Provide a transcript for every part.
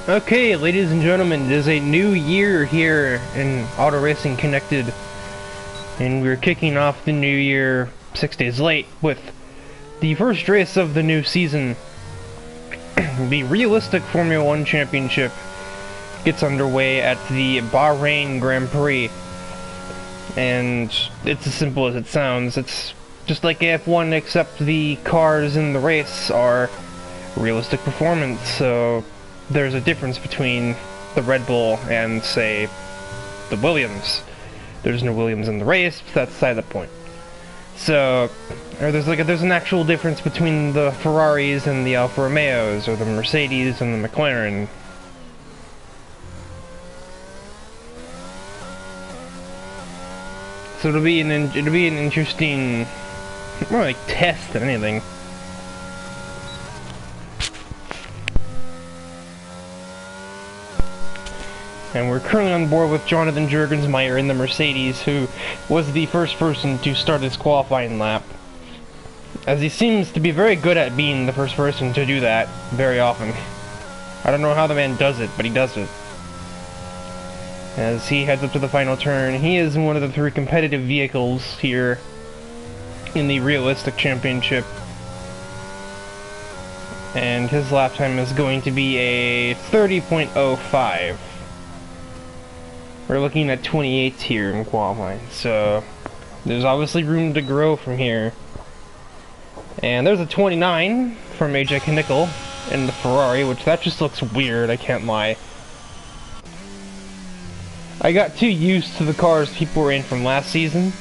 Okay, ladies and gentlemen, it is a new year here in AutoRacingConnected, and we're kicking off the new year 6 days late with the first race of the new season. The realistic Formula 1 Championship gets underway at the Bahrain Grand Prix, and it's as simple as it sounds. It's just like F1, except the cars in the race are realistic performance, so there's a difference between the Red Bull and, say, the Williams. There's no Williams in the race, but that's beside the point. So, or there's an actual difference between the Ferraris and the Alfa Romeos, or the Mercedes and the McLaren. So it'll be an interesting, more like test than anything. And we're currently on board with Jonathan Jurgensmeyer in the Mercedes, who was the first person to start his qualifying lap. As he seems to be very good at being the first person to do that very often. I don't know how the man does it, but he does it. As he heads up to the final turn, he is in one of the three competitive vehicles here in the realistic championship. And his lap time is going to be a 30.05. We're looking at 28 here in qualifying, so there's obviously room to grow from here. And there's a 29 from AJ Knickel in the Ferrari, which that just looks weird, I can't lie. I got too used to the cars people were in from last season,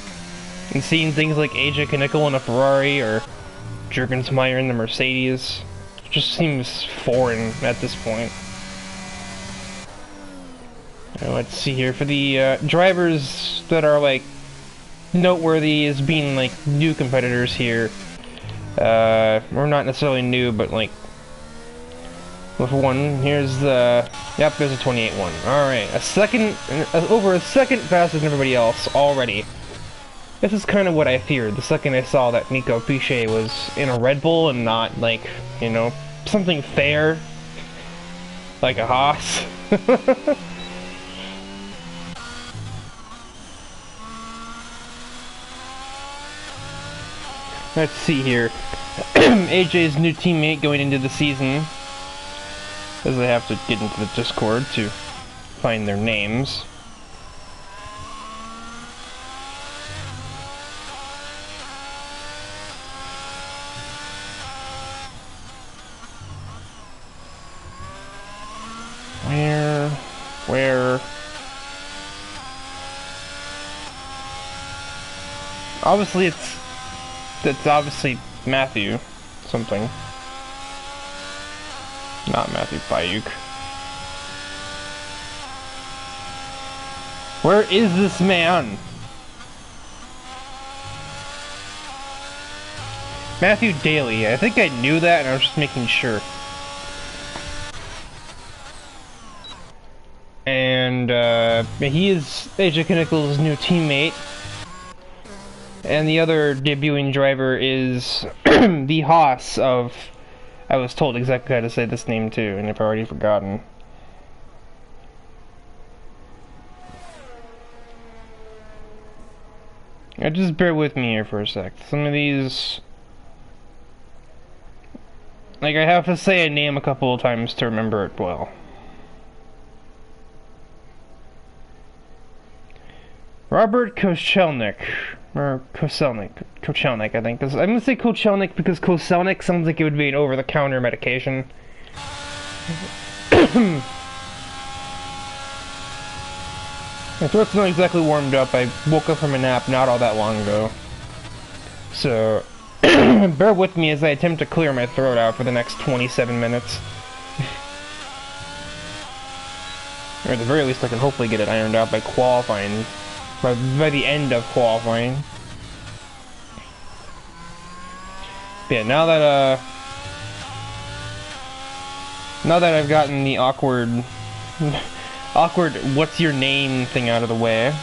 and seeing things like AJ Knickel in a Ferrari or Jurgensmeyer in the Mercedes just seems foreign at this point. Let's see here, for the drivers that are like noteworthy as being like new competitors here, or not necessarily new, but like with one, here's the, yep, there's a 28 one. Alright, over a second faster than everybody else already. This is kind of what I feared the second I saw that Nico Piche was in a Red Bull and not like, you know, something fair, like a Haas. Let's see here. AJ's new teammate going into the season, as I have to get into the Discord to find their names. Where? Obviously it's obviously Matthew something. Not Matthew Bayuk. Where is this man? Matthew Daly. I think I knew that and I was just making sure. And he is AJ Knickel's new teammate. And the other debuting driver is the Haas of... I was told exactly how to say this name too, and I've already forgotten. Just bear with me here for a sec. Some of these... like, I have to say a name a couple of times to remember it well. Robert Kochelnik. Or Kochelnik, I think. I'm gonna say Kochelnik because Kochelnik sounds like it would be an over-the-counter medication. My throat's not exactly warmed up. I woke up from a nap not all that long ago. So, bear with me as I attempt to clear my throat out for the next 27 minutes. Or at the very least I can hopefully get it ironed out by qualifying. By the end of qualifying. But yeah, now that I've gotten the awkward what's your name thing out of the way,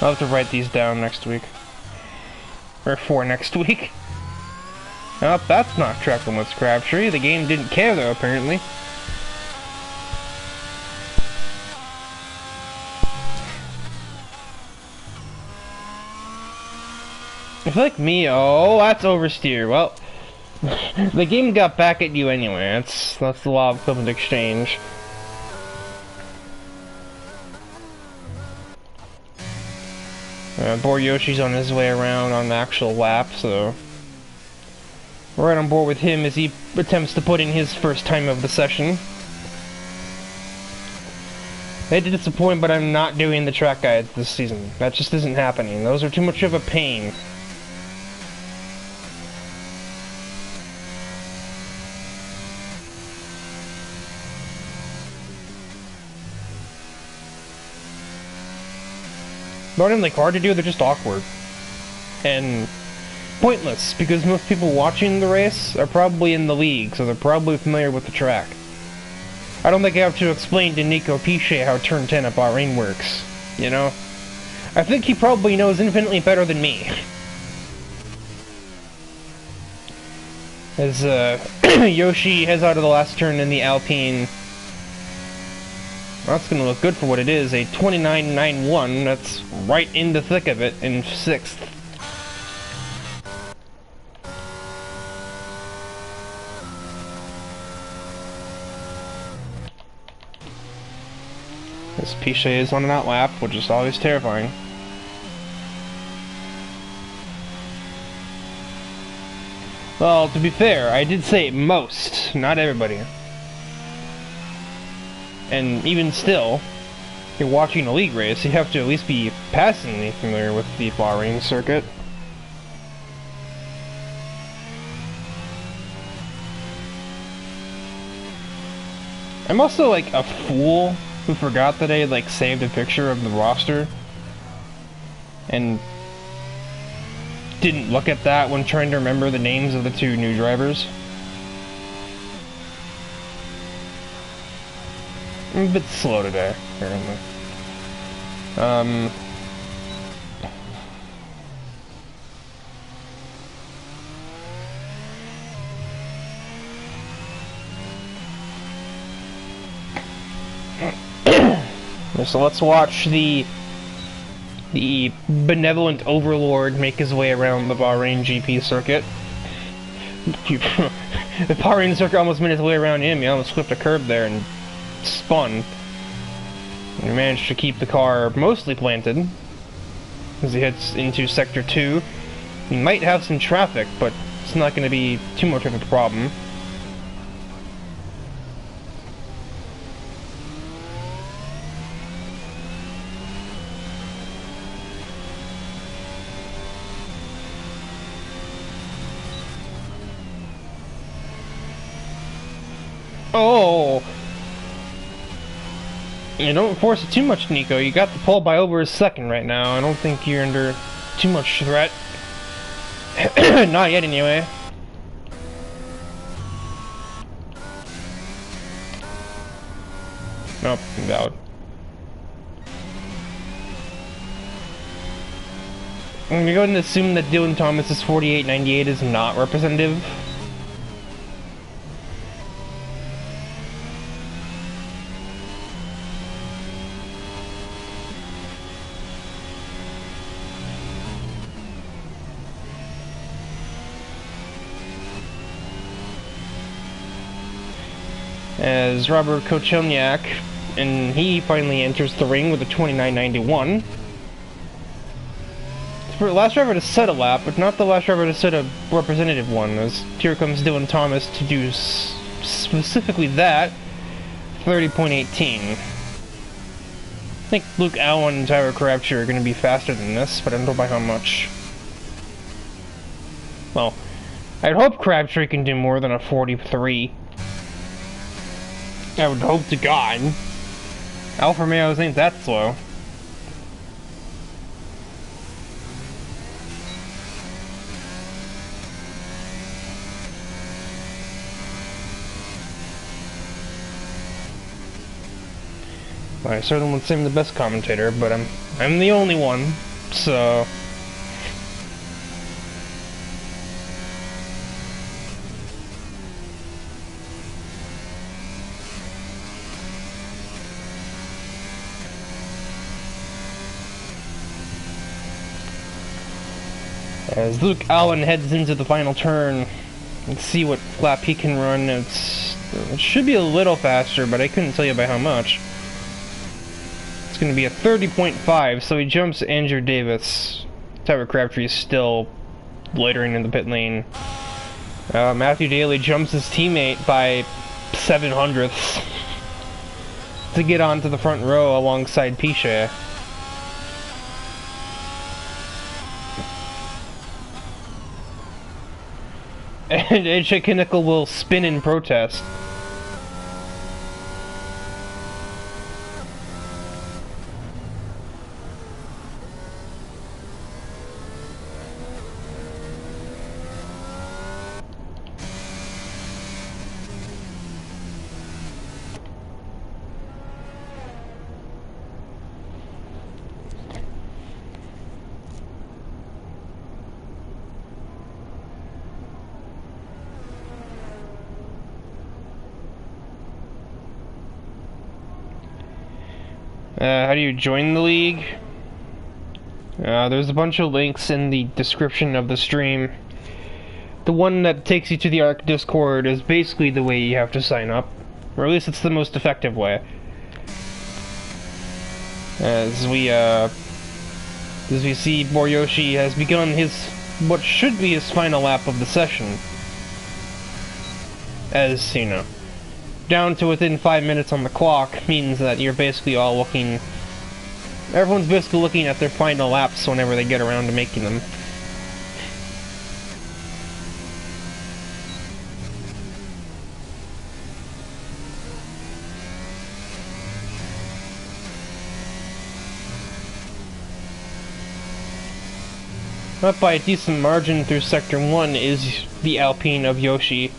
I'll have to write these down next week. Or for next week. Nope, that's not tracking with Crabtree. The game didn't care though, apparently. I feel like me, oh, that's oversteer. Well, the game got back at you anyway. That's the law of equivalent exchange. Poor Yoshi's on his way around on the actual lap, so we're right on board with him as he attempts to put in his first time of the session. I hate to disappoint, but I'm not doing the track guides this season. That just isn't happening. Those are too much of a pain. They're not like hard to do, they're just awkward. And pointless, because most people watching the race are probably in the league, so they're probably familiar with the track. I don't think I have to explain to Nico Piche how turn 10 at Bahrain works, you know? I think he probably knows infinitely better than me. As Yoshi heads out of the last turn in the Alpine. Well, that's going to look good for what it is, a 29.91, that's right in the thick of it, in 6th. This Piche is on an outlap, which is always terrifying. Well, to be fair, I did say most, not everybody. And even still, if you're watching a league race, you have to at least be passingly familiar with the Bahrain circuit. I'm also like a fool who forgot that I had like saved a picture of the roster and didn't look at that when trying to remember the names of the two new drivers. I'm a bit slow today, apparently. So let's watch the benevolent overlord make his way around the Bahrain GP circuit. The Bahrain circuit almost made his way around him. He almost flipped a curb there and spun. He managed to keep the car mostly planted as he heads into Sector 2. He might have some traffic, but it's not going to be too much of a problem. Oh! You don't force it too much, Nico. You got the pole by over a second right now. I don't think you're under too much threat. Not yet, anyway. Nope, invalid. I'm gonna go ahead and assume that Dylan Thomas's 48.98 is not representative. As Robert Kochelniak, and he finally enters the ring with a 29.91. For the last driver to set a lap, but not the last driver to set a representative one, as here comes Dylan Thomas to do specifically that, 30.18. I think Luke Allen and Tyler Crabtree are going to be faster than this, but I don't know by how much. Well, I'd hope Crabtree can do more than a 43. I would hope to God. Alfa Romeos ain't that slow. I certainly wouldn't say I'm the best commentator, but I'm the only one. so... As Luke Allen heads into the final turn, let's see what lap he can run. It should be a little faster, but I couldn't tell you by how much. It's going to be a 30.5, so he jumps Andrew Davis. Tyler Crabtree is still loitering in the pit lane. Matthew Daly jumps his teammate by 7/100ths to get onto the front row alongside Piche. And AJ Kinnickle will spin in protest. How do you join the league? There's a bunch of links in the description of the stream. The one that takes you to the ARC Discord is basically the way you have to sign up. Or at least it's the most effective way. As we see, Boryoshi has begun what should be his final lap of the session. As, you know, down to within 5 minutes on the clock means that you're basically all looking... Everyone's basically looking at their final laps whenever they get around to making them. Up by a decent margin through Sector 1 is the Alpine of Yoshi.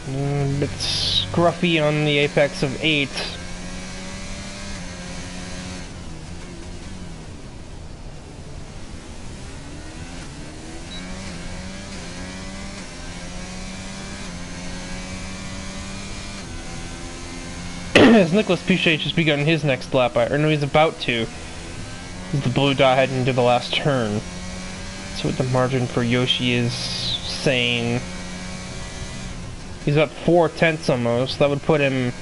A bit scruffy on the apex of 8. As Nicholas Piche just begun his next lap, or no, he's about to. As the blue dot heading into the last turn. So what the margin for Yoshi is saying. He's up 4/10 almost. That would put him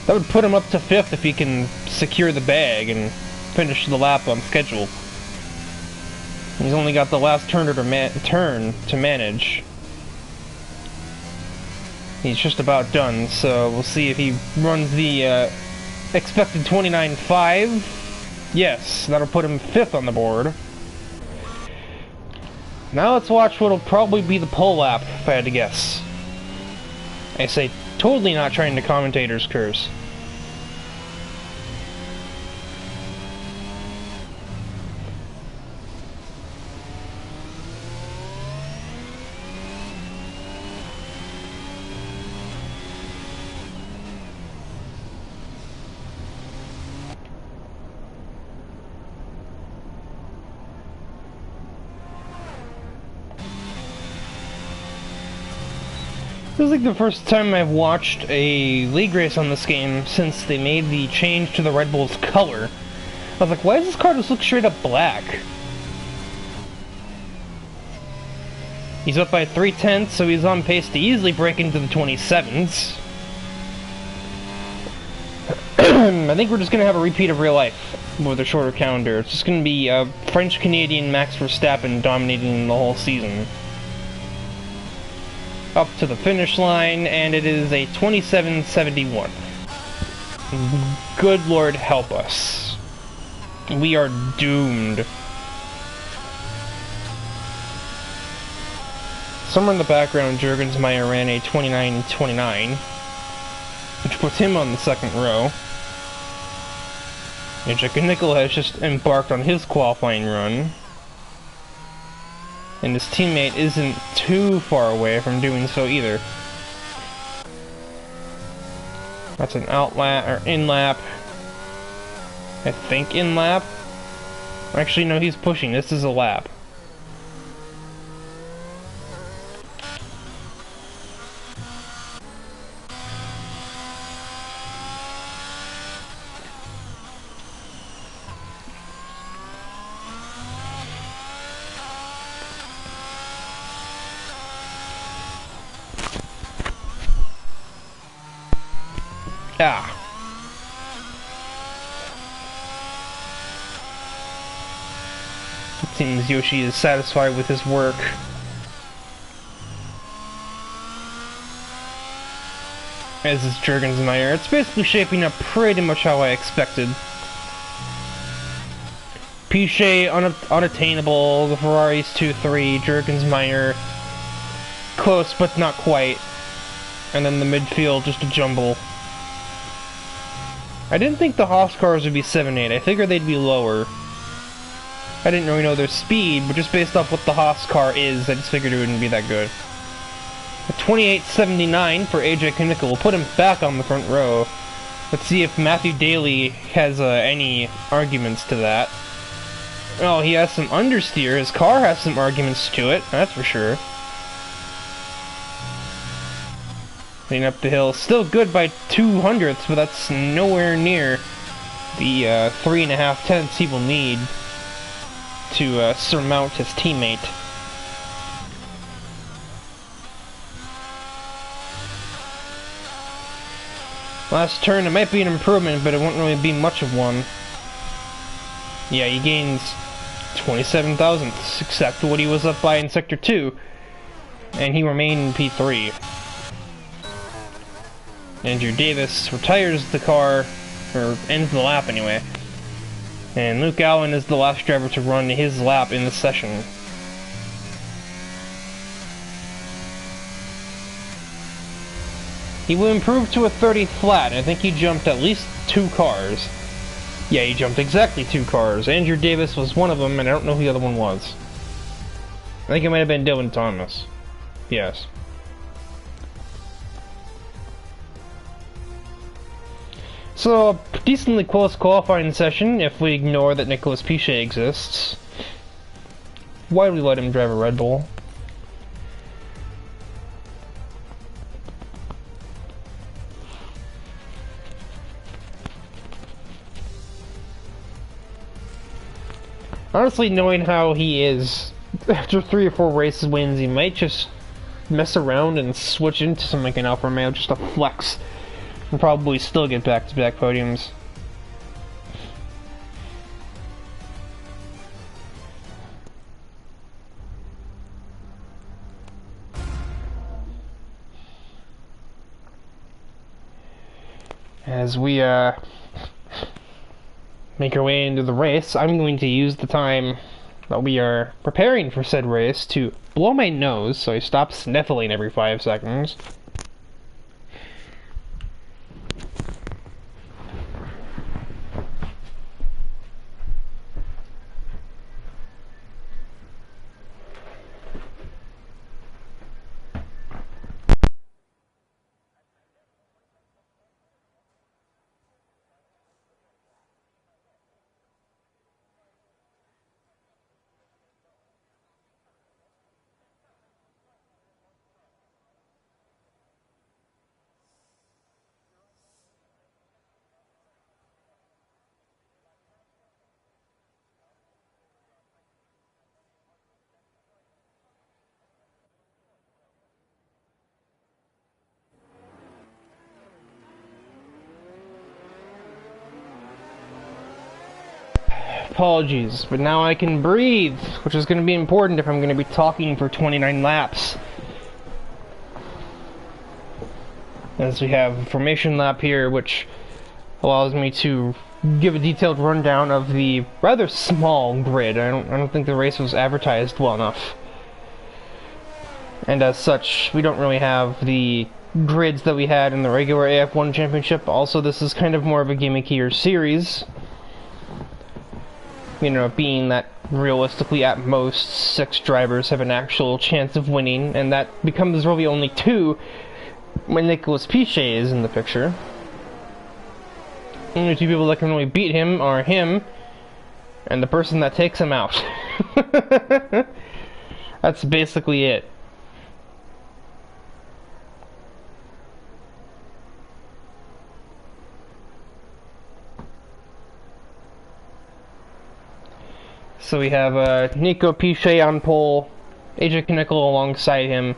up to 5th if he can secure the bag and finish the lap on schedule. He's only got the last turn to manage. He's just about done, so we'll see if he runs the expected 29.5. Yes, that'll put him 5th on the board. Now let's watch what'll probably be the pole lap, if I had to guess. I say, totally not trying to commentator's curse. This is like the first time I've watched a league race on this game since they made the change to the Red Bull's color. I was like, why does this car just look straight up black? He's up by 3/10, so he's on pace to easily break into the 27s. I think we're just going to have a repeat of real life with a shorter calendar. It's just going to be French-Canadian Max Verstappen dominating the whole season. Up to the finish line, and it is a 27.71. Good Lord help us. We are doomed. Somewhere in the background, Jurgensmeyer ran a 29.29, which puts him on the second row. And Nickel has just embarked on his qualifying run. And his teammate isn't too far away from doing so either. That's an out lap, or in lap. I think in lap. Actually, no, he's pushing. This is a lap. Ah. It seems Yoshi is satisfied with his work. As is Jurgensmeyer. It's basically shaping up pretty much how I expected. Piche unattainable, the Ferrari's 2-3, Jurgensmeyer close but not quite. And then the midfield, just a jumble. I didn't think the Haas cars would be 7-8. I figured they'd be lower. I didn't really know their speed, but just based off what the Haas car is, I just figured it wouldn't be that good. A 28.79 for AJ Kanickel will put him back on the front row. Let's see if Matthew Daly has any arguments to that. Oh, he has some understeer. His car has some arguments to it, that's for sure. Heading up the hill, still good by 0.02, but that's nowhere near the 3.5 tenths he will need to surmount his teammate. Last turn, it might be an improvement, but it won't really be much of one. Yeah, he gains 27 thousandths, except what he was up by in Sector 2, and he remained in P3. Andrew Davis retires the car, or ends the lap anyway. And Luke Allen is the last driver to run his lap in the session. He will improve to a 30 flat. I think he jumped at least 2 cars. Yeah, he jumped exactly 2 cars. Andrew Davis was one of them, and I don't know who the other one was. I think it might have been Dylan Thomas. Yes. So, a decently close qualifying session, if we ignore that Nicolas Piche exists. Why do we let him drive a Red Bull? Honestly, knowing how he is, after 3 or 4 races wins, he might just mess around and switch into something like an Alfa Romeo just to flex. And probably still get back-to-back podiums. As we make our way into the race, I'm going to use the time that we are preparing for said race to blow my nose so I stop sniffling every 5 seconds. Apologies, but now I can breathe, which is going to be important if I'm going to be talking for 29 laps. As we have a formation lap here, which allows me to give a detailed rundown of the rather small grid. I don't think the race was advertised well enough. And as such, we don't really have the grids that we had in the regular AF1 championship. Also, this is kind of more of a gimmickier series. You know, being that realistically at most 6 drivers have an actual chance of winning, and that becomes really only 2 when Nicolas Piche is in the picture. Only 2 people that can really beat him are him and the person that takes him out. That's basically it. So we have Nico Pichet on pole, AJ Knickel alongside him.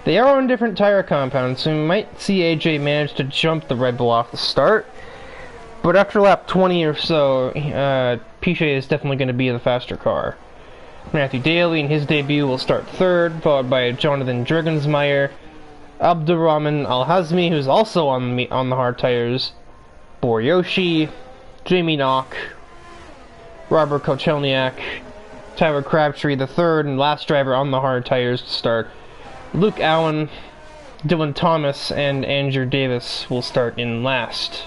They are on different tire compounds, so we might see AJ manage to jump the Red Bull off the start. But after lap 20 or so, Pichet is definitely going to be the faster car. Matthew Daly in his debut will start third, followed by Jonathan Jurgensmeyer, Abdurrahman Al-Hazmi, who's also on the hard tires, Boryoshi, Jamie Knock, Robert Kochelniak, Tyler Crabtree, the third and last driver on the hard tires to start. Luke Allen, Dylan Thomas, and Andrew Davis will start in last.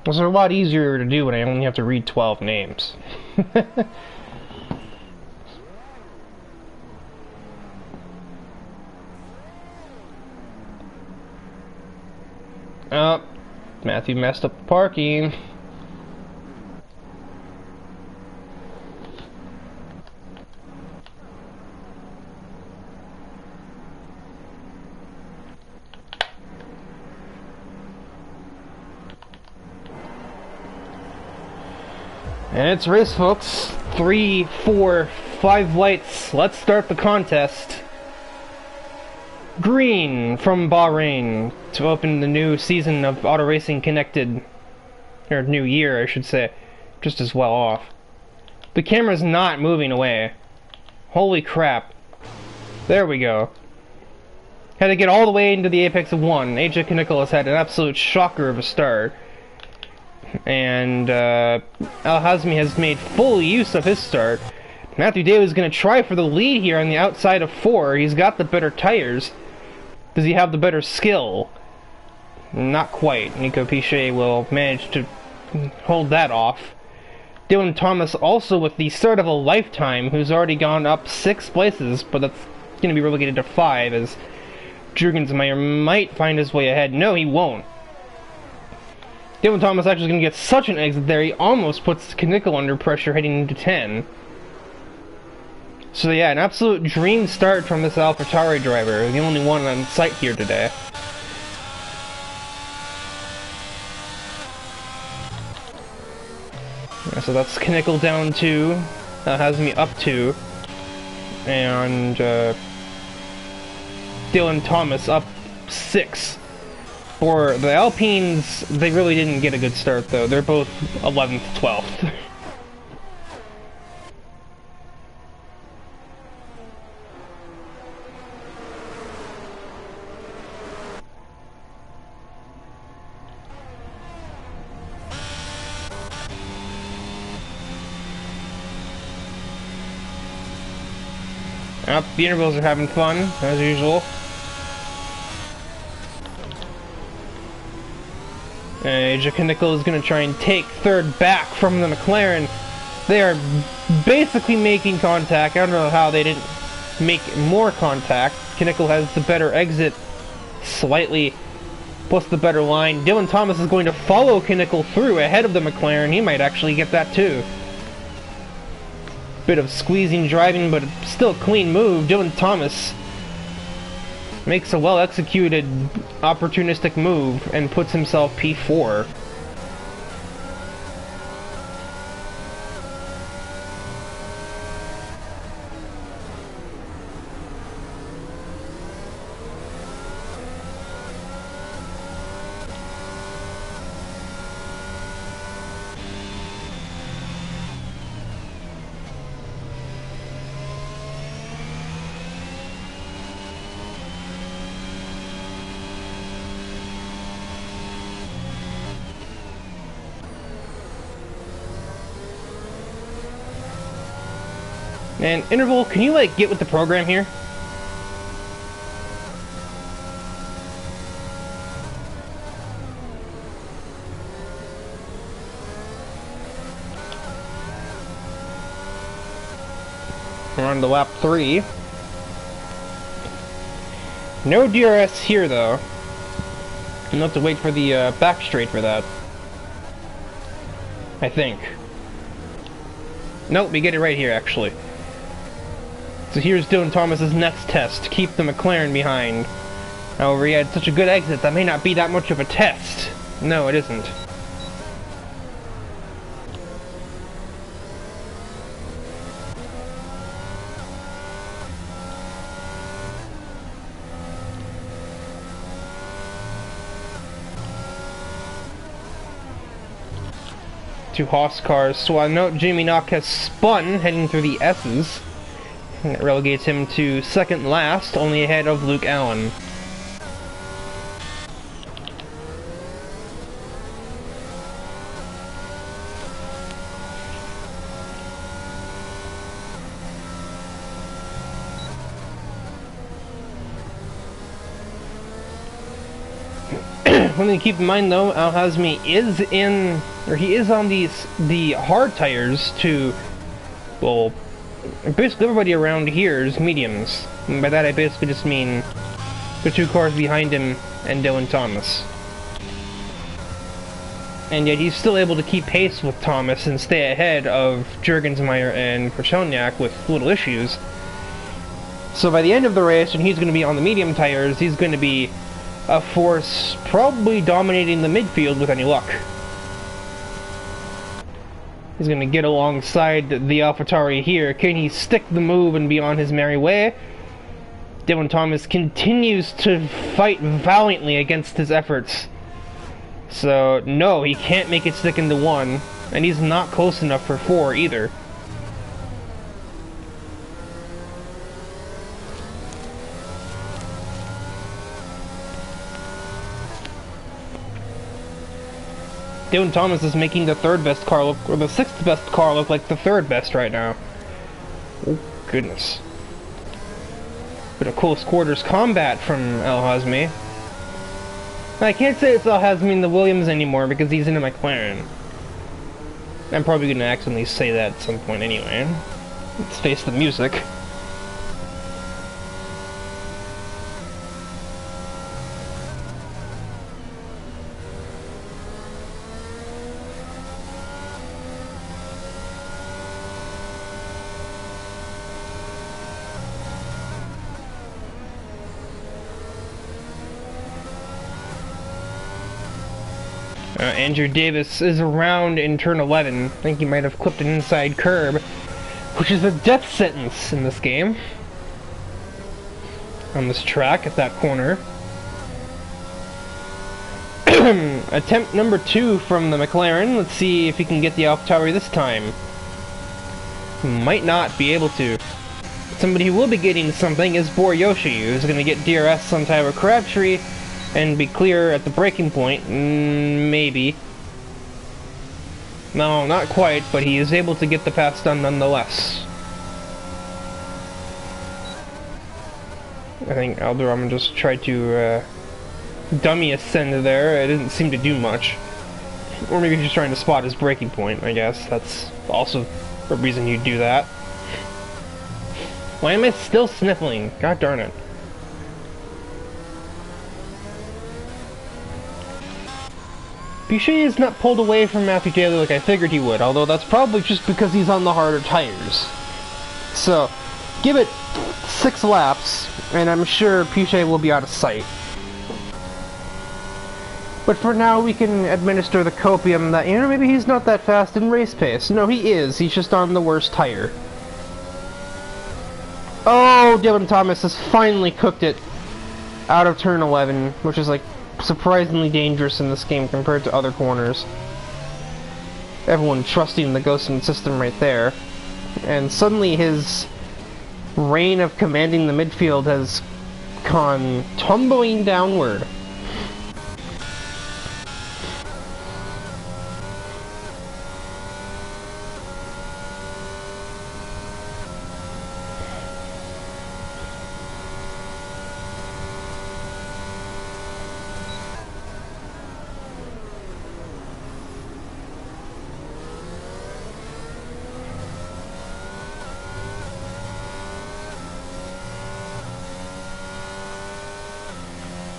Those are a lot easier to do when I only have to read 12 names. Oh, Matthew messed up the parking. And it's race, folks. 3, 4, 5 lights. Let's start the contest. Green from Bahrain to open the new season of AutoRacingConnected. Or new year, I should say. Just as well off. The camera's not moving away. Holy crap. There we go. Had to get all the way into the apex of 1. AJ Knickel has had an absolute shocker of a start. And Al-Hazmi has made full use of his start. Matthew Daly is going to try for the lead here on the outside of 4. He's got the better tires. Does he have the better skill? Not quite. Nico Pichet will manage to hold that off. Dylan Thomas also with the start of a lifetime, who's already gone up 6 places, but that's going to be relegated to 5 as Jurgensmeyer might find his way ahead. No, he won't. Dylan Thomas actually going to get such an exit there, he almost puts Knickel under pressure heading into 10. So yeah, an absolute dream start from this AlphaTauri driver, the only one on site here today. Yeah, so that's Knickel down 2, Hazmi up 2, and Dylan Thomas up 6. For the Alpines, they really didn't get a good start though. They're both 11th, 12th. The intervals are having fun, as usual. AJ Knickel is going to try and take third back from the McLaren. They are basically making contact. I don't know how they didn't make more contact. Knickel has the better exit slightly, plus the better line. Dylan Thomas is going to follow Knickel through ahead of the McLaren. He might actually get that too. Bit of squeezing driving, but still a clean move. Dylan Thomas makes a well-executed, opportunistic move and puts himself P4. And Interval, can you like get with the program here? We're on to lap 3. No DRS here though. You'll have to wait for the back straight for that. I think. Nope, we get it right here, actually. So here's Dylan Thomas's next test, to keep the McLaren behind. However, he had such a good exit, that may not be that much of a test. No, it isn't. Two Haas cars, so I note Jamie Knock has spun, heading through the S's. And it relegates him to second last, only ahead of Luke Allen. One thing to keep in mind though, Al Hazmi is he is on the hard tires to, well, basically everybody around here is mediums. And by that I basically just mean the two cars behind him and Dylan Thomas. And yet he's still able to keep pace with Thomas and stay ahead of Jurgensmeyer and Krashelniak with little issues. So by the end of the race, when he's going to be on the medium tires, he's going to be a force probably dominating the midfield with any luck. He's going to get alongside the AlphaTauri here. Can he stick the move and be on his merry way? Dylan Thomas continues to fight valiantly against his efforts. So, no, he can't make it stick into 1, and he's not close enough for 4 either. Dylan Thomas is making the 3rd best car look, or the 6th best car look like the 3rd best right now. Oh, goodness. Bit of close quarters combat from Al Hazmi. I can't say it's Al Hazmi in the Williams anymore because he's in a McLaren. I'm probably going to accidentally say that at some point anyway. Let's face the music. Andrew Davis is around in turn 11. I think he might have clipped an inside curb, which is a death sentence in this game. On this track at that corner. Attempt number 2 from the McLaren. Let's see if he can get the AlphaTauri this time. Might not be able to. Somebody who will be getting something is Boryoshi, who's going to get DRS on Tyler Crabtree and be clear at the braking point. Maybe. No, not quite, but he is able to get the pass done nonetheless. I think Alderman just tried to dummy ascend there. It didn't seem to do much. Or maybe he's just trying to spot his braking point, I guess. That's also a reason you'd do that. Why am I still sniffling? God darn it. Piché is not pulled away from Matthew Taylor like I figured he would, although that's probably just because he's on the harder tires. So, give it 6 laps, and I'm sure Piché will be out of sight. But for now, we can administer the copium that, you know, maybe he's not that fast in race pace. No, he is. He's just on the worst tire. Oh, Dylan Thomas has finally cooked it out of turn 11, which is like surprisingly dangerous in this game compared to other corners. Everyone trusting the ghosting system right there. And suddenly his reign of commanding the midfield has gone tumbling downward.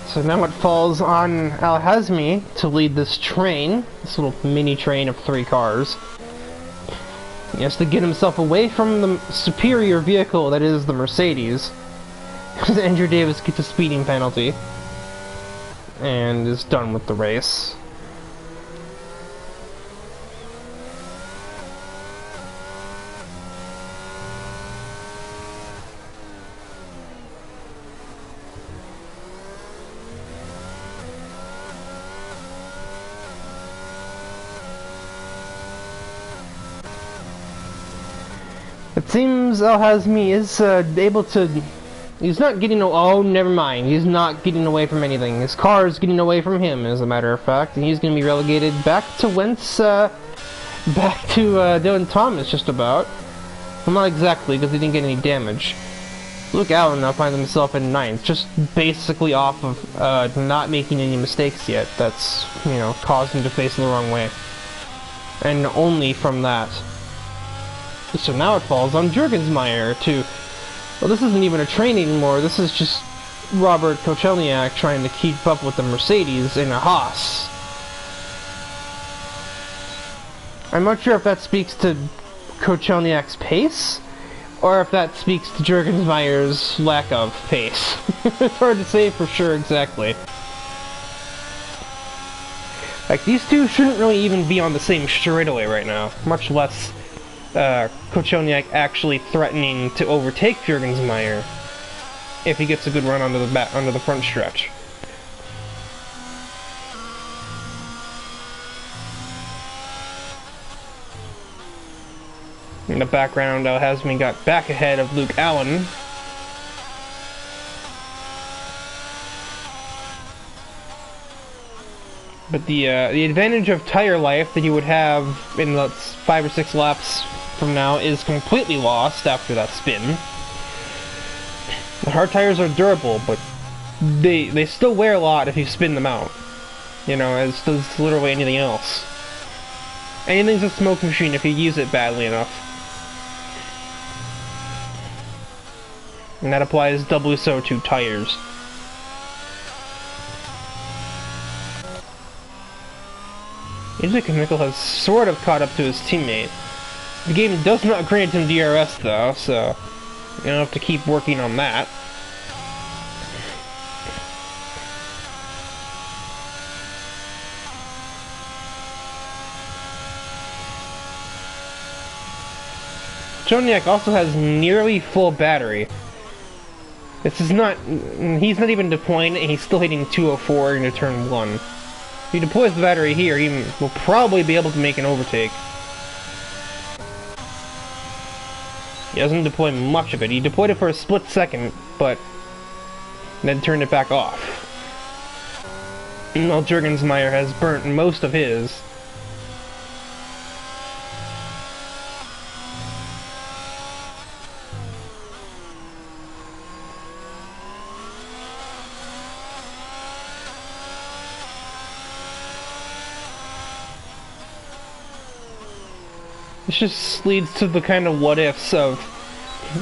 So now it falls on Al-Hazmi to lead this train, this little mini train of 3 cars. He has to get himself away from the superior vehicle that is the Mercedes. Andrew Davis gets a speeding penalty and is done with the race. It seems Al-Hazmi is able to... He's not getting... Oh, never mind. He's not getting away from anything. His car is getting away from him, as a matter of fact. And he's going to be relegated back to whence... back to Dylan Thomas, just about. Well, not exactly, because he didn't get any damage. Luke Allen now finds himself in 9th, just basically off of not making any mistakes yet. That's, you know, caused him to face the wrong way. And only from that. So now it falls on Jurgensmeyer to... Well, this isn't even a train anymore, this is just Robert Kochelniak trying to keep up with the Mercedes in a Haas. I'm not sure if that speaks to Kochelniak's pace, or if that speaks to Jurgensmeyer's lack of pace. It's hard to say for sure exactly. Like, these two shouldn't really even be on the same straightaway right now, much less Kochelniak actually threatening to overtake Jurgensmeyer if he gets a good run onto the front stretch. In the background, Al-Hazmi got back ahead of Luke Allen. But the advantage of tire life that you would have in the 5 or 6 laps from now is completely lost after that spin. The hard tires are durable, but they still wear a lot if you spin them out. You know, as does literally anything else. Anything's a smoke machine if you use it badly enough. And that applies doubly so to tires. NASCAR has sort of caught up to his teammate. The game does not grant him DRS though, so you're gonna have to keep working on that. Kochelniak also has nearly full battery. This is not... He's not even deploying it, and he's still hitting 204 into turn 1. If he deploys the battery here, he will probably be able to make an overtake. He doesn't deploy much of it. He deployed it for a split second, but then turned it back off. While Jurgensmeyer has burnt most of his. This just leads to the kind of what-ifs of...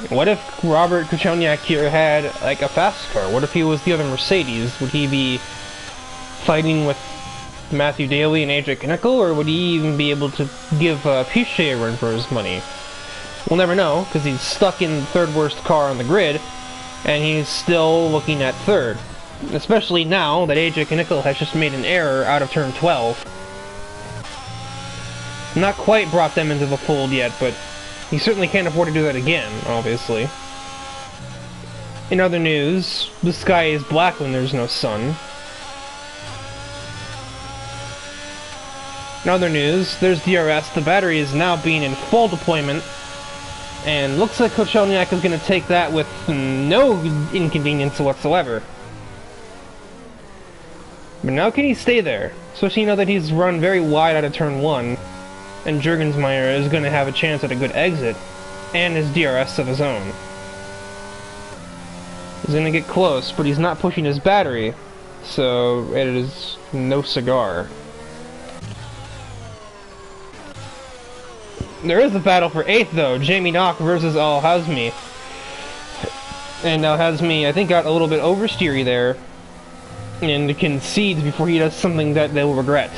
What if Robert Kochelniak here had, like, a fast car? What if he was the other Mercedes? Would he be fighting with Matthew Daly and AJ Knickel, or would he even be able to give Piche a run for his money? We'll never know, because he's stuck in the third worst car on the grid, and he's still looking at third. Especially now that AJ Knickel has just made an error out of turn 12. Not quite brought them into the fold yet, but he certainly can't afford to do that again, obviously. In other news, the sky is black when there's no sun. In other news, there's DRS, the battery is now being in full deployment, and looks like Kochelniak is going to take that with no inconvenience whatsoever. But now can he stay there? Especially now that he's run very wide out of turn 1. And Jurgensmeyer is going to have a chance at a good exit, and his DRS of his own. He's going to get close, but he's not pushing his battery, so it is no cigar. There is a battle for 8th though, Jamie Nock versus Al-Hazmi. And Al-Hazmi, I think, got a little bit oversteery there. and concedes before he does something that they will regret.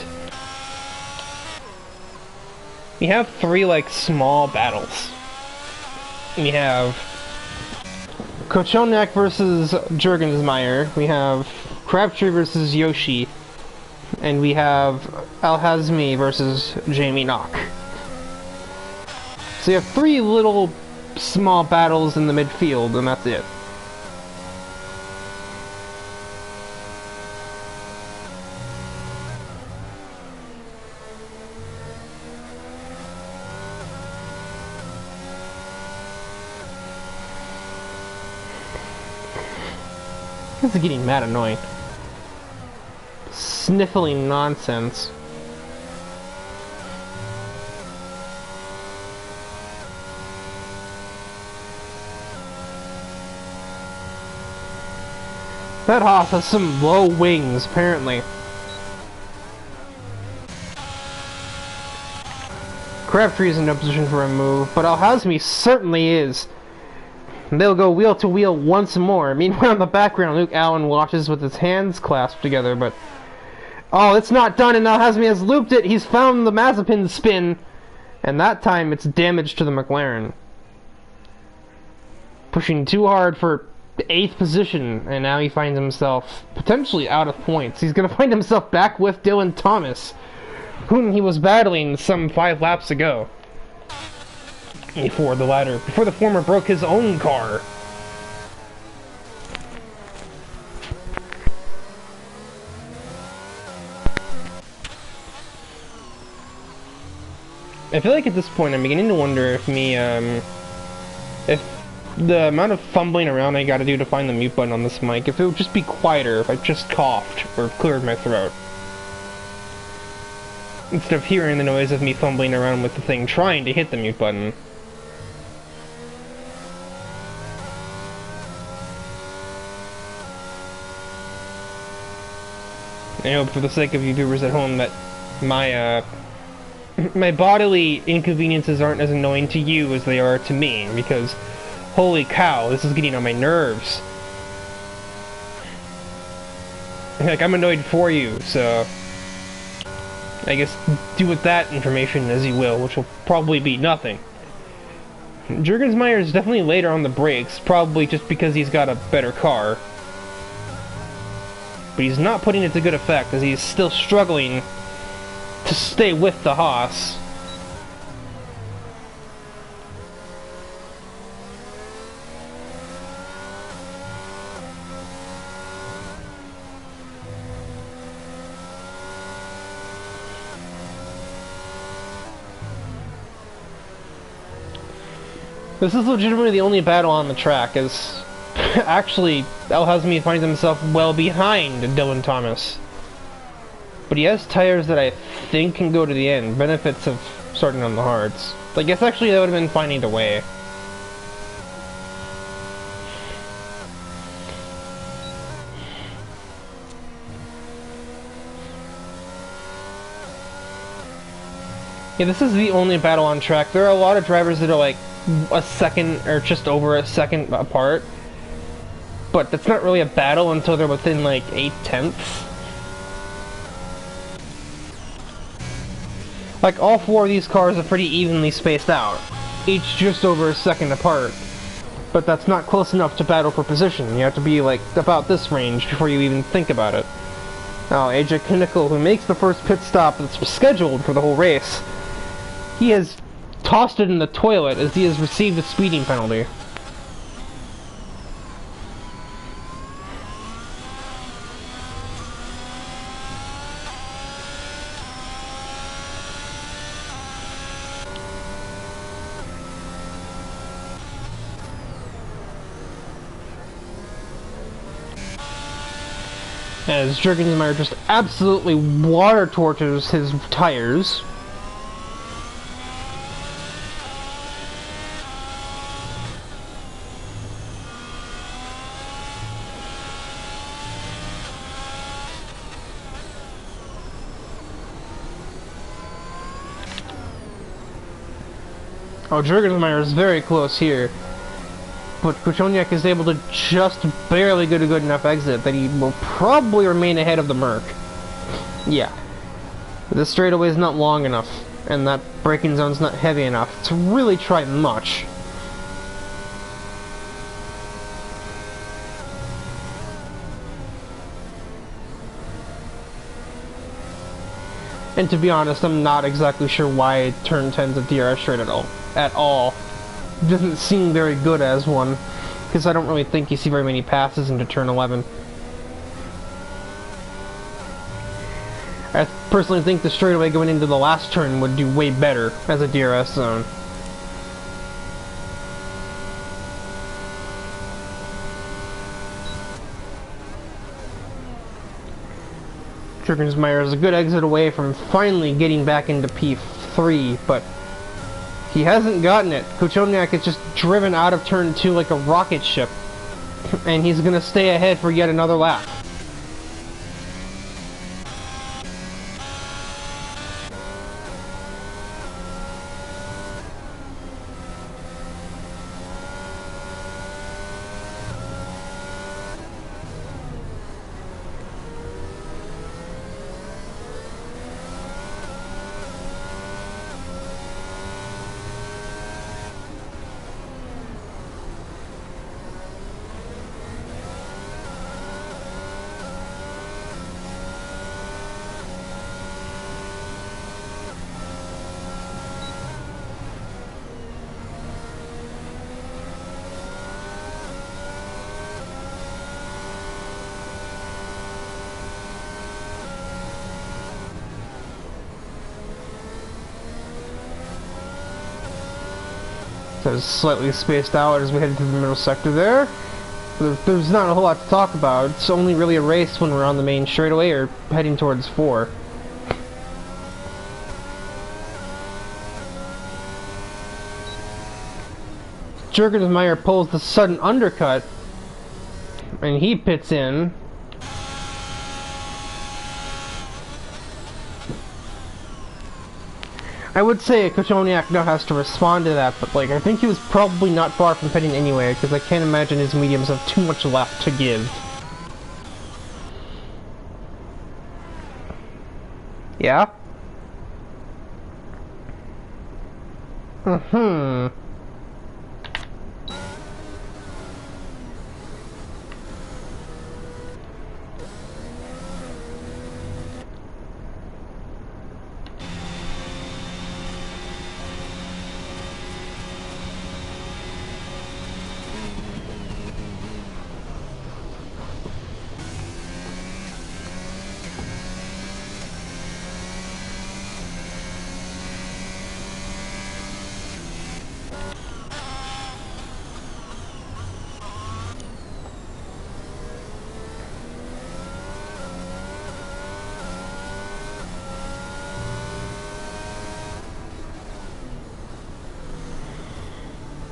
We have three, like, small battles. We have Kochonak versus Jurgensmeyer, we have Crabtree versus Yoshi, and we have Al-Hazmi versus Jamie Knock. So you have three little small battles in the midfield, and that's it. This is getting mad annoying. Sniffling nonsense. That Haas has some low wings, apparently. Crabtree is in no position for a move, but Al-Hazmi certainly is. They'll go wheel to wheel once more. Meanwhile, in the background, Luke Allen watches with his hands clasped together, but... Oh, it's not done, and Al-Hazmi has looped it! He's found the Mazepin spin! And that time, it's damage to the McLaren. Pushing too hard for 8th position, and now he finds himself potentially out of points. He's gonna find himself back with Dylan Thomas, whom he was battling some 5 laps ago. Before the former broke his own car. I feel like at this point I'm beginning to wonder if if the amount of fumbling around I gotta do to find the mute button on this mic, if it would just be quieter if I just coughed or cleared my throat. Instead of hearing the noise of me fumbling around with the thing trying to hit the mute button. I hope for the sake of you viewers at home that my my bodily inconveniences aren't as annoying to you as they are to me, because holy cow, this is getting on my nerves. Like, I'm annoyed for you, so I guess do with that information as you will, which will probably be nothing. Jurgensmeyer is definitely later on the brakes, probably just because he's got a better car. But he's not putting it to good effect, as he's still struggling to stay with the Haas. This is legitimately the only battle on the track, as actually Al-Hazmi finds himself well behind Dylan Thomas. But he has tires that I think can go to the end. Benefits of starting on the hards. I guess actually that would have been fine either way. Yeah, this is the only battle on track. There are a lot of drivers that are like a second or just over a second apart. But that's not really a battle until they're within like 8/10. Like, all 4 of these cars are pretty evenly spaced out, each just over a second apart. But that's not close enough to battle for position. You have to be like about this range before you even think about it. Now, AJ Kinnickle, who makes the first pit stop that's scheduled for the whole race, he has tossed it in the toilet as he has received a speeding penalty. As Jurgensmeyer just absolutely water tortures his tires. Oh, Jurgensmeyer is very close here. but Kuchoniak is able to just barely get a good enough exit that he will probably remain ahead of the Merc. Yeah. This straightaway is not long enough, and that braking zone's not heavy enough to really try much. And to be honest, I'm not exactly sure why turn 10's a DRS straight at all. It doesn't seem very good as one, because I don't really think you see very many passes into turn 11. I personally think the straightaway going into the last turn would do way better as a DRS zone. Jürgensmeyer is a good exit away from finally getting back into P3, but he hasn't gotten it. Kuchoniak is just driven out of turn 2 like a rocket ship, and he's gonna stay ahead for yet another lap. So it's slightly spaced out as we head into the middle sector there. There's not a whole lot to talk about. It's only really a race when we're on the main straightaway or heading towards 4. Jürgensmeyer pulls the sudden undercut, and he pits in. I would say Kuchoniak now has to respond to that, but like I think he was probably not far from pitting anyway, because I can't imagine his mediums have too much left to give. Yeah?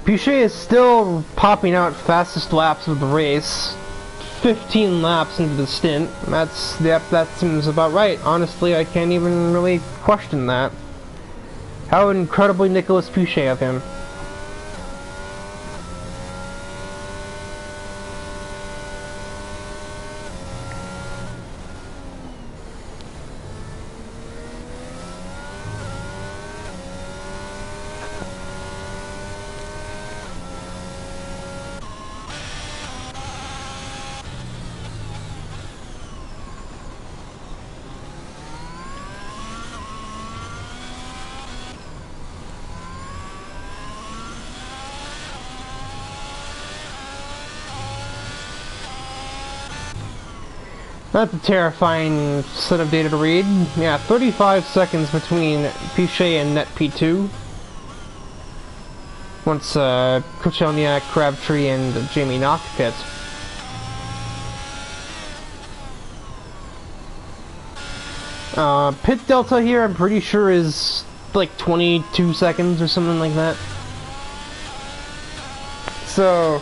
Pichet is still popping out fastest laps of the race. 15 laps into the stint. That seems about right. Honestly, I can't even really question that. How incredibly Nicolas Pichet of him. That's a terrifying set of data to read. Yeah, 35 seconds between Pichet and net P2. Once Kuchoniak, Crabtree, and Jamie Knock pit. Pit delta here, I'm pretty sure is like 22 seconds or something like that. So,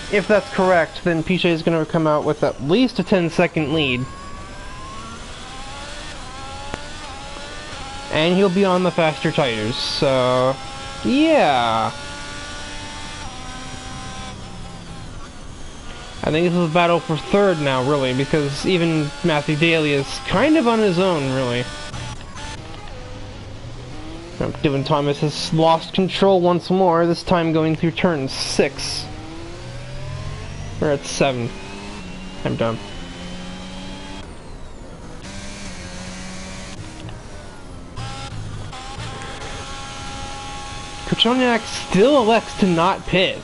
if that's correct, then Pichet is going to come out with at least a 10-second lead. And he'll be on the faster tires, so yeah. I think this is a battle for third now, really, because even Matthew Daly is kind of on his own, really. Dylan Thomas has lost control once more, this time going through turn 6. We're at 7. I'm done. Kochoniak still elects to not pit.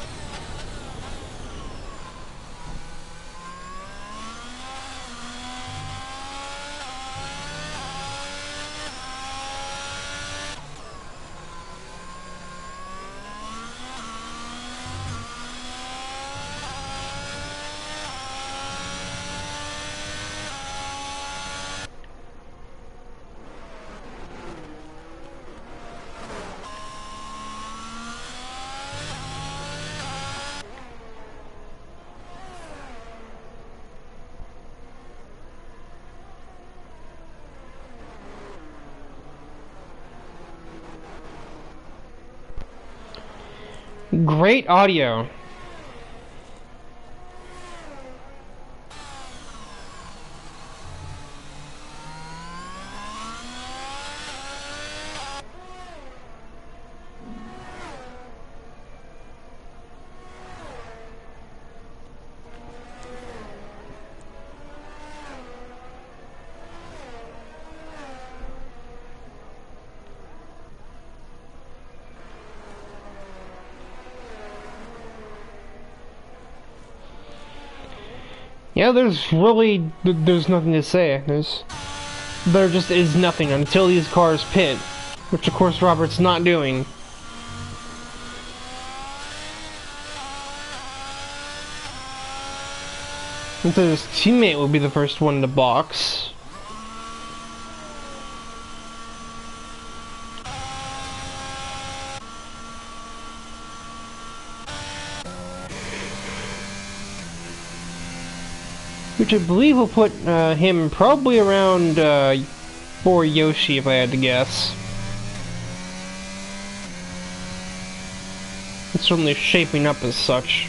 Great audio. Yeah, there's nothing to say. There just is nothing until these cars pit, which of course Robert's not doing. And so his teammate will be the first one to box. Which I believe will put him probably around Yoshi, if I had to guess. It's certainly shaping up as such.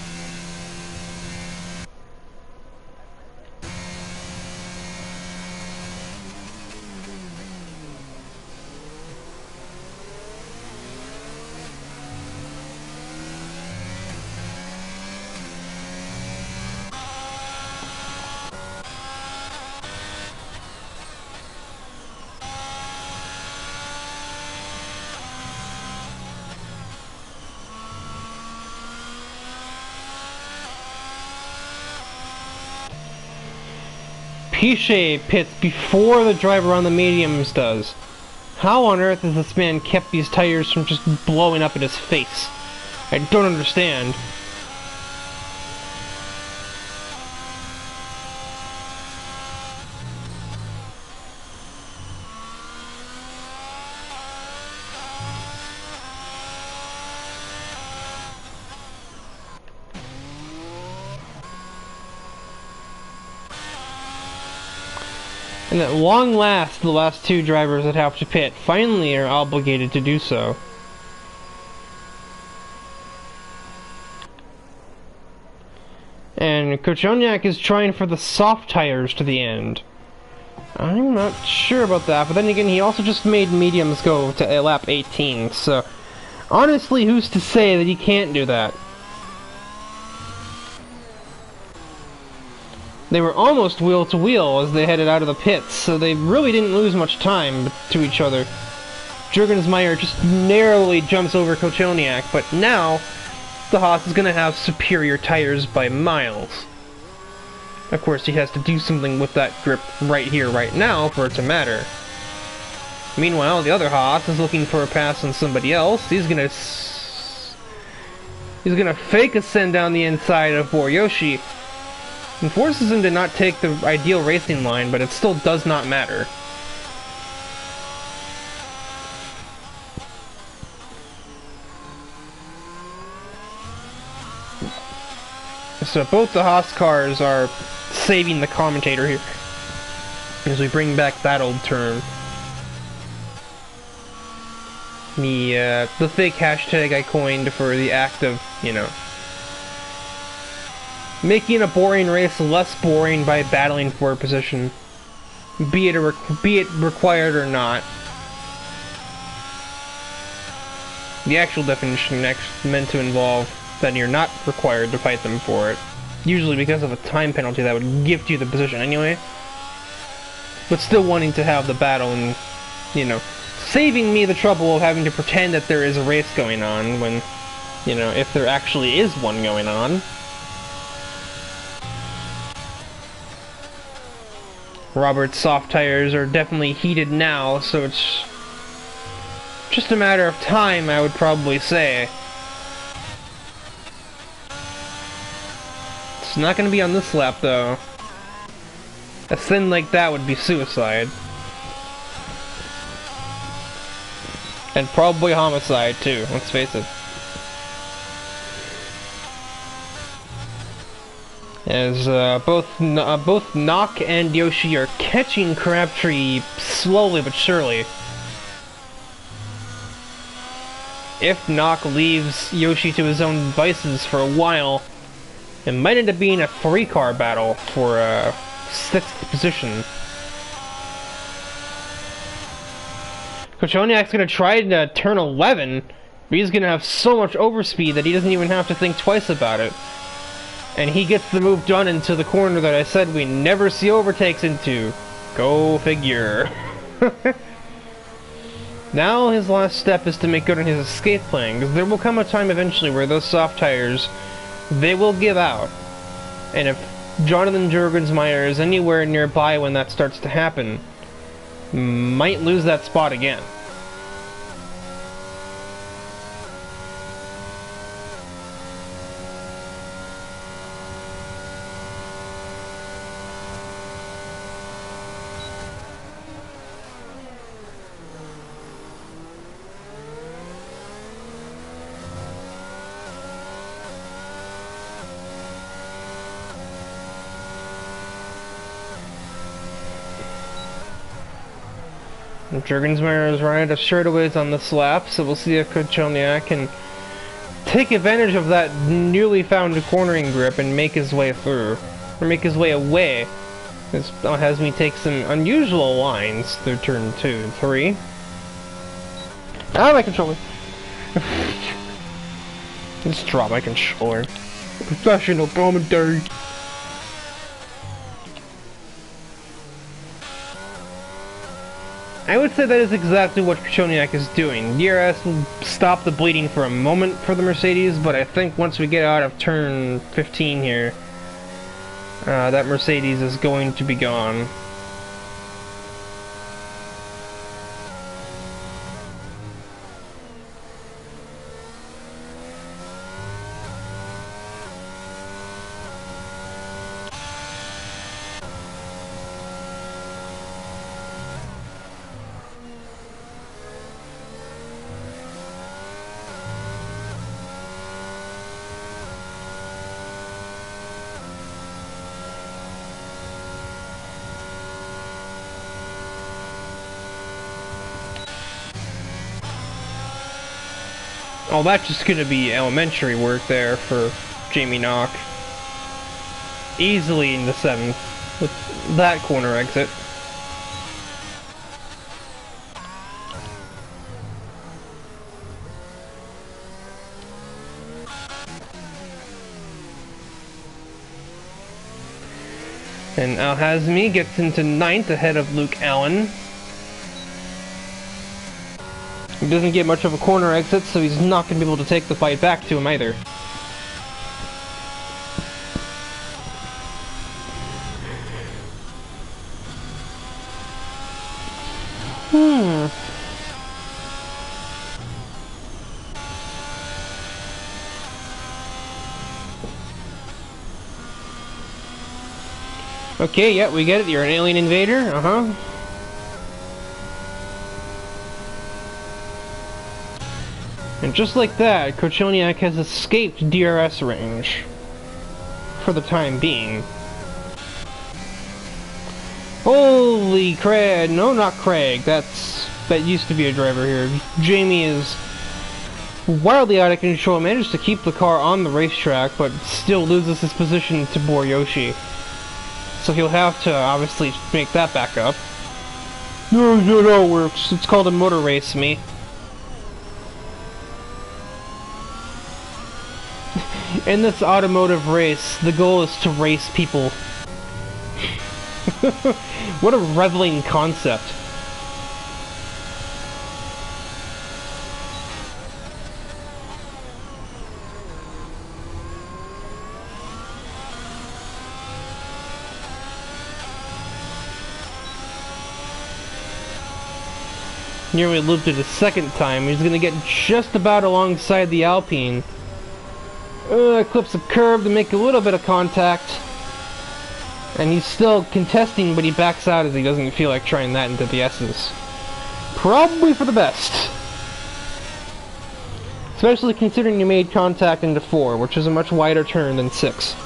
Piche pits before the driver on the mediums does. How on earth has this man kept these tires from just blowing up in his face? I don't understand. And at long last, the last two drivers that have to pit finally are obligated to do so. And Kochoniak is trying for the soft tires to the end. I'm not sure about that, but then again, he also just made mediums go to lap 18, so honestly, who's to say that he can't do that? They were almost wheel to wheel as they headed out of the pits, so they really didn't lose much time to each other. Jurgensmeyer just narrowly jumps over Kochoniak, but now the Haas is going to have superior tires by miles. Of course, he has to do something with that grip right here, right now, for it to matter. Meanwhile, the other Haas is looking for a pass on somebody else. He's gonna fake ascend down the inside of Boryoshi, and forces him to not take the ideal racing line, but it still does not matter. So both the Haas cars are saving the commentator here, as we bring back that old term. The fake hashtag I coined for the act of, making a boring race less boring by battling for a position, be it required or not. The actual definition meant to involve that you're not required to fight them for it, usually because of a time penalty that would gift you the position anyway, but still wanting to have the battle and, you know, saving me the trouble of having to pretend that there is a race going on when, you know, if there actually is one going on. Robert's soft tires are definitely heated now, so it's just a matter of time, I would probably say. It's not going to be on this lap, though. A sin like that would be suicide. And probably homicide, too, let's face it. As both Nock and Yoshi are catching Crabtree slowly but surely. If Nock leaves Yoshi to his own devices for a while, it might end up being a 3-car battle for 6th position. Kochoniak's gonna try to turn 11, but he's gonna have so much overspeed that he doesn't even have to think twice about it. And he gets the move done into the corner that I said we never see overtakes into. Go figure. Now his last step is to make good on his escape plan, because there will come a time eventually where those soft tires, they will give out. And if Jonathan Jurgensmeyer is anywhere nearby when that starts to happen, might lose that spot again. Jurgensmeyer is running to straightaways on this lap, so we'll see if Kochoniak can take advantage of that newly found cornering grip and make his way through, or make his way away. This has me take some unusual lines through turn 2 and 3. Ah, my controller! Just drop my controller. Professional commentary. I would say that is exactly what Kochoniak is doing. DRS will stop the bleeding for a moment for the Mercedes, but I think once we get out of turn 15 here, that Mercedes is going to be gone. Oh, that's just gonna be elementary work there for Jamie Nock. Easily in the 7th with that corner exit. And Al-Hazmi gets into 9th ahead of Luke Allen. He doesn't get much of a corner exit, so he's not going to be able to take the fight back to him either. Okay, yeah, we get it. You're an alien invader. Uh-huh. And just like that, Kochoniak has escaped DRS range. For the time being. Holy Craig! No, not Craig. That used to be a driver here. Jamie is wildly out of control, manages to keep the car on the racetrack, but still loses his position to Boryoshi. So he'll have to obviously make that back up. No, it all works. It's called a motor race, me. In this automotive race, the goal is to race people. What a reveling concept. Nearly looped it a second time. He's gonna get just about alongside the Alpine. Clips a curb to make a little bit of contact. And he's still contesting, but he backs out as he doesn't feel like trying that into the S's. Probably for the best. Especially considering you made contact into 4, which is a much wider turn than 6.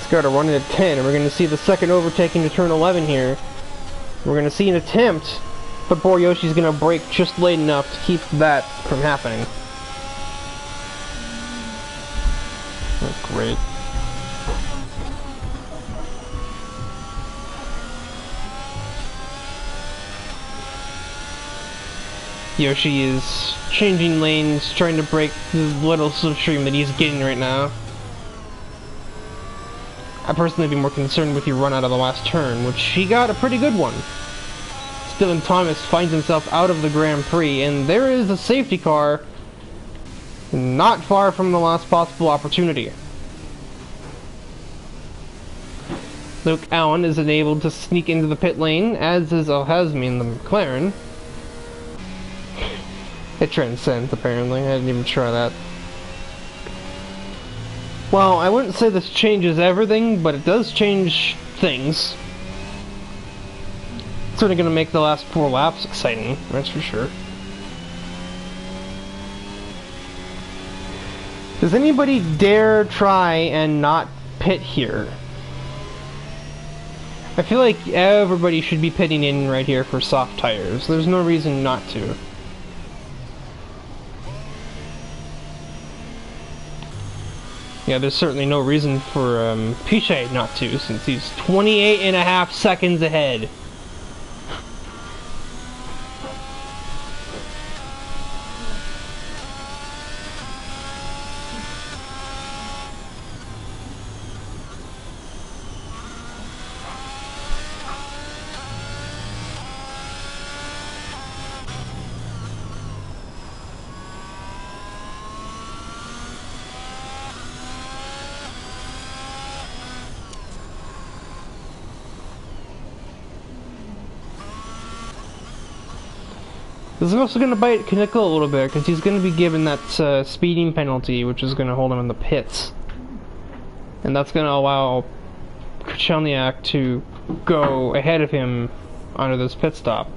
Got to run into 10, and we're going to see the second overtaking to turn 11 here. We're going to see an attempt, but Boryoshi's going to brake just late enough to keep that from happening. That's great. Yoshi is changing lanes, trying to break the little slipstream that he's getting right now. I'd personally be more concerned with your run out of the last turn, which he got a pretty good one. Dylan Thomas finds himself out of the Grand Prix, and there is a safety car not far from the last possible opportunity. Luke Allen is enabled to sneak into the pit lane, as is Al-Hazmi in the McLaren. It transcends, apparently. I didn't even try that. Well, I wouldn't say this changes everything, but it does change things. It's certainly going to make the last 4 laps exciting, that's for sure. Does anybody dare try and not pit here? I feel like everybody should be pitting in right here for soft tires. There's no reason not to. Yeah, there's certainly no reason for Piche not to, since he's 28.5 seconds ahead. This is also going to bite Kaneko a little bit, because he's going to be given that speeding penalty, which is going to hold him in the pits. And that's going to allow Kochelniak to go ahead of him onto this pit stop.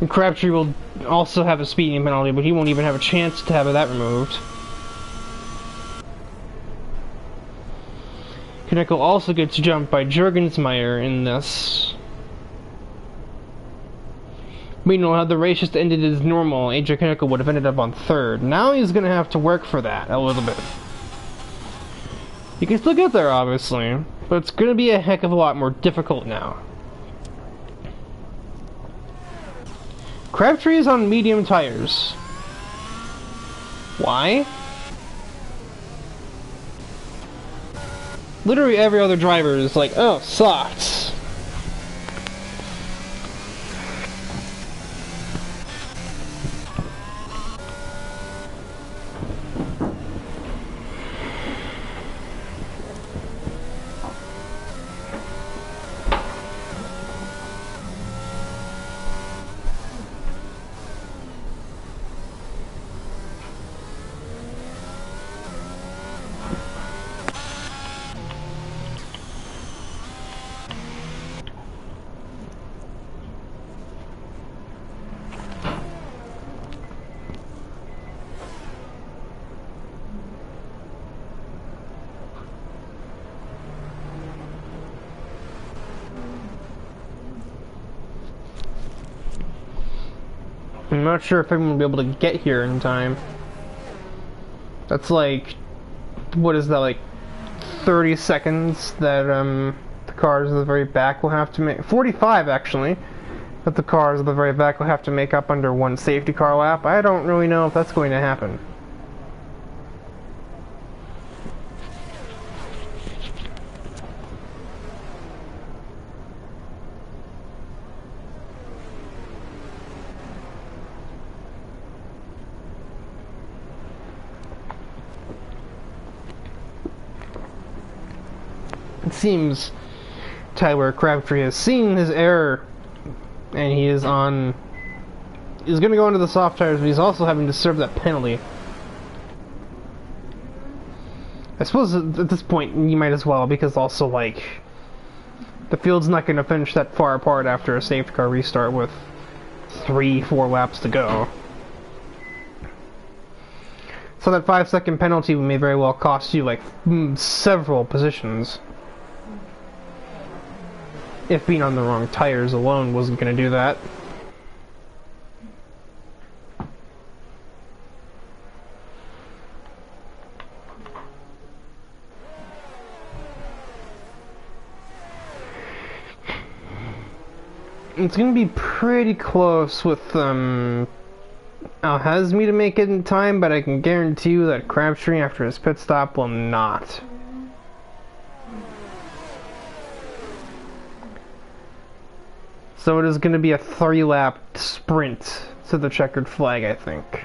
And Crabtree will also have a speeding penalty, but he won't even have a chance to have that removed. Kaneko also gets jumped by Jurgensmeyer in this. Meanwhile, had the race just ended as normal, AJ Kaneko would have ended up on 3rd. Now he's going to have to work for that a little bit. He can still get there, obviously, but it's going to be a heck of a lot more difficult now. Crabtree is on medium tires. Why? Literally every other driver is like, oh, softs. I'm not sure if I'm gonna be able to get here in time. That's like, what is that, like 30 seconds that the cars at the very back will have to make. 45 actually, that the cars at the very back will have to make up under one safety car lap. I don't really know if that's going to happen. It seems Tyler Crabtree has seen his error, and he is on. He's going to go into the soft tires, but he's also having to serve that penalty. I suppose at this point you might as well, because also, like, the field's not going to finish that far apart after a safety car restart with 3-4 laps to go. So that 5-second penalty may very well cost you like several positions. If being on the wrong tires alone wasn't going to do that. It's going to be pretty close with Al-Hazmi to make it in time, but I can guarantee you that Crabtree after his pit stop will not. So it is going to be a 3-lap sprint to the checkered flag, I think.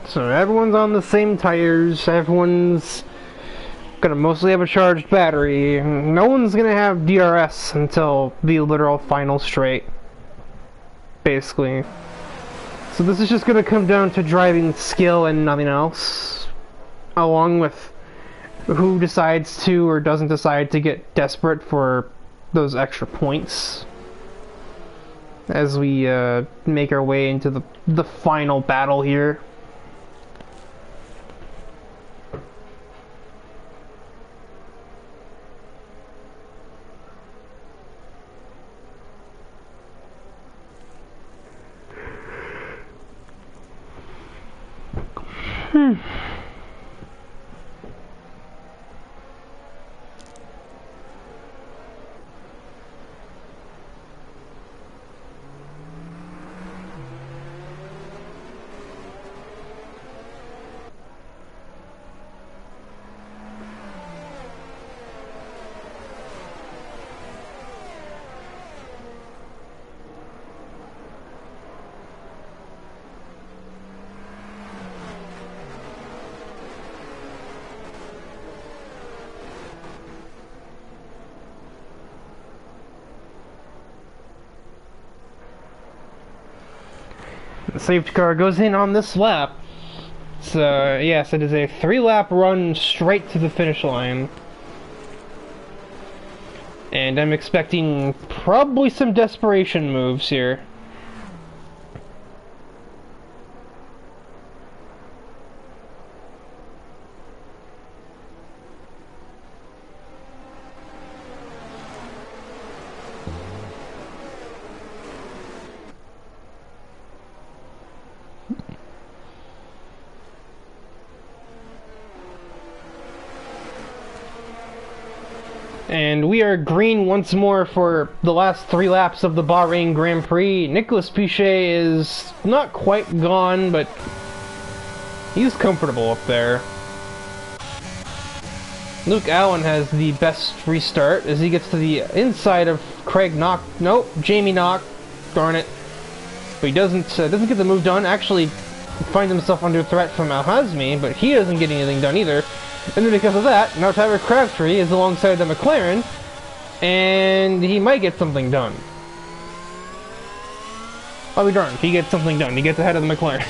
So everyone's on the same tires, everyone's gonna mostly have a charged battery, no one's gonna have DRS until the literal final straight, basically. So this is just gonna come down to driving skill and nothing else, along with who decides to or doesn't decide to get desperate for those extra points as we make our way into the final battle here. The safety car goes in on this lap. So, yes, it is a 3-lap run straight to the finish line. And I'm expecting probably some desperation moves here. And we are green once more for the last 3 laps of the Bahrain Grand Prix. Nicolas Pichet is not quite gone, but he's comfortable up there. Luke Allen has the best restart as he gets to the inside of Craig Knock. Nope, Jamie Knock. Darn it. But he doesn't get the move done. Actually, finds himself under threat from Al-Hazmi, but he doesn't get anything done either. And then because of that, now Tyler Crabtree is alongside the McLaren, and he might get something done. I'll be darned, he gets something done. He gets ahead of the McLaren.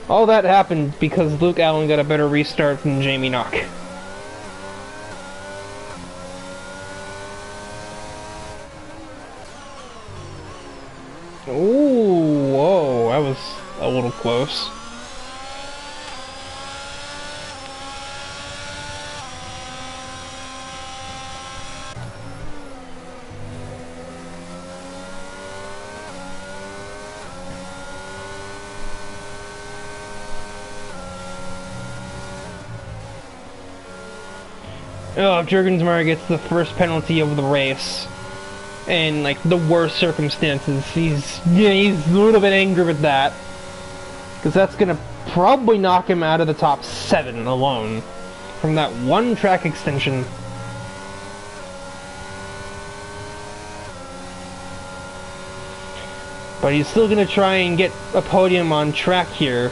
All that happened because Luke Allen got a better restart than Jamie Knock. Ooh, whoa, that was a little close. Oh, Jurgensmeyer gets the first penalty of the race. In, like, the worst circumstances. He's a little bit angry with that. Because that's gonna probably knock him out of the top 7 alone. From that one track extension. But he's still gonna try and get a podium on track here.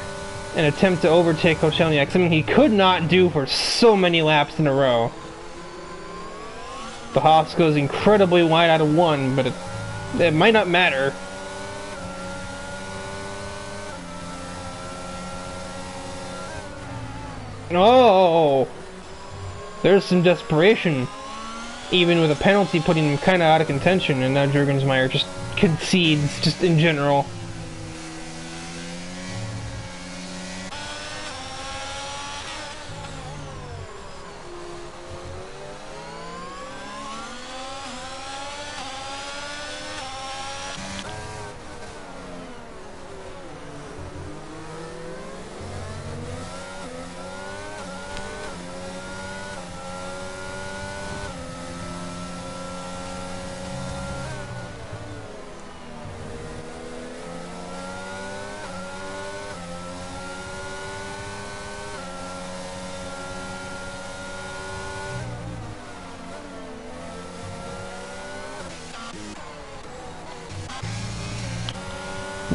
And attempt to overtake Kochelniak. Something he could not do for so many laps in a row. The Haas goes incredibly wide out of 1, but it might not matter. Oh! There's some desperation. Even with a penalty putting him kind of out of contention, and now Jurgensmeyer just concedes, just in general.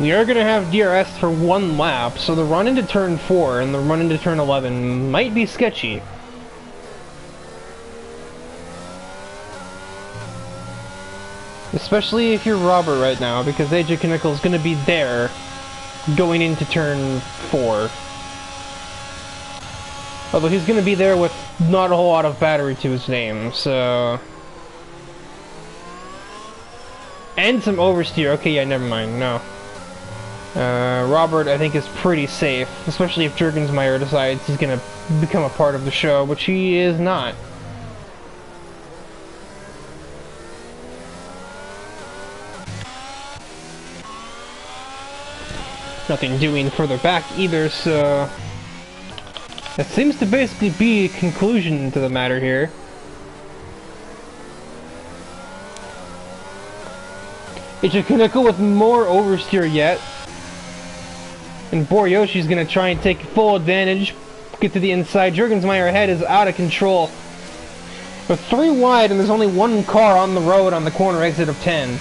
We are going to have DRS for 1 lap, so the run into turn 4 and the run into turn 11 might be sketchy. Especially if you're Robert right now, because AJ Knickel is going to be there going into turn 4. Although he's going to be there with not a whole lot of battery to his name, so... And some oversteer. Okay, yeah, never mind, no. Robert, I think, is pretty safe, especially if Jurgensmeyer decides he's gonna become a part of the show, which he is not. Nothing doing further back either, so... That seems to basically be a conclusion to the matter here. AJ Knickel with more oversteer yet. And Boryoshi's gonna try and take full advantage, get to the inside. Jurgensmeyer ahead is out of control. With 3 wide and there's only 1 car on the road on the corner exit of 10.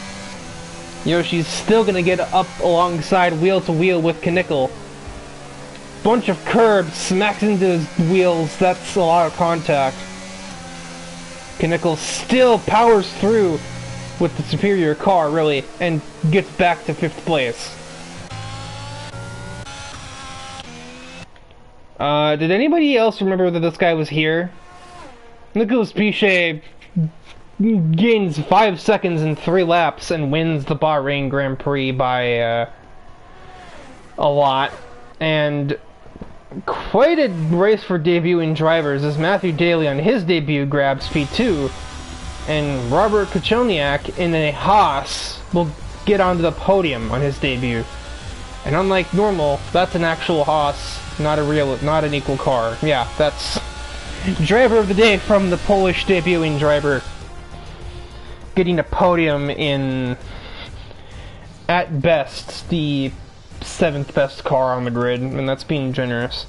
Yoshi's still gonna get up alongside wheel to wheel with Knickel. Bunch of curbs, smacks into his wheels, that's a lot of contact. Knickel still powers through with the superior car, really, and gets back to 5th place. Did anybody else remember that this guy was here? Nicolas Piquet gains 5 seconds in 3 laps and wins the Bahrain Grand Prix by a lot. And quite a race for debuting drivers as Matthew Daly on his debut grabs P2, and Robert Kochelniak in a Haas will get onto the podium on his debut. And unlike normal, that's an actual Haas, not an equal car. Yeah, that's driver of the day from the Polish debuting driver, getting a podium in, at best, the 7th best car on the grid, and that's being generous.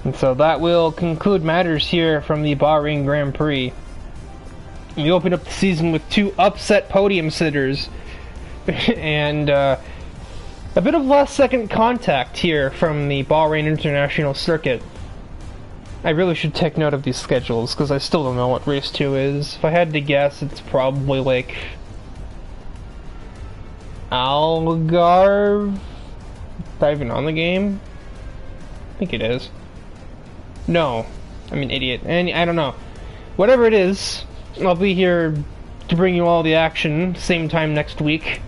And so that will conclude matters here from the Bahrain Grand Prix. We opened up the season with 2 upset podium sitters and a bit of last second contact here from the Bahrain International Circuit. I really should take note of these schedules because I still don't know what race 2 is. If I had to guess, it's probably like Algarve? Not even on the game? I think it is. No, I'm an idiot. And I don't know. Whatever it is, I'll be here to bring you all the action, same time next week.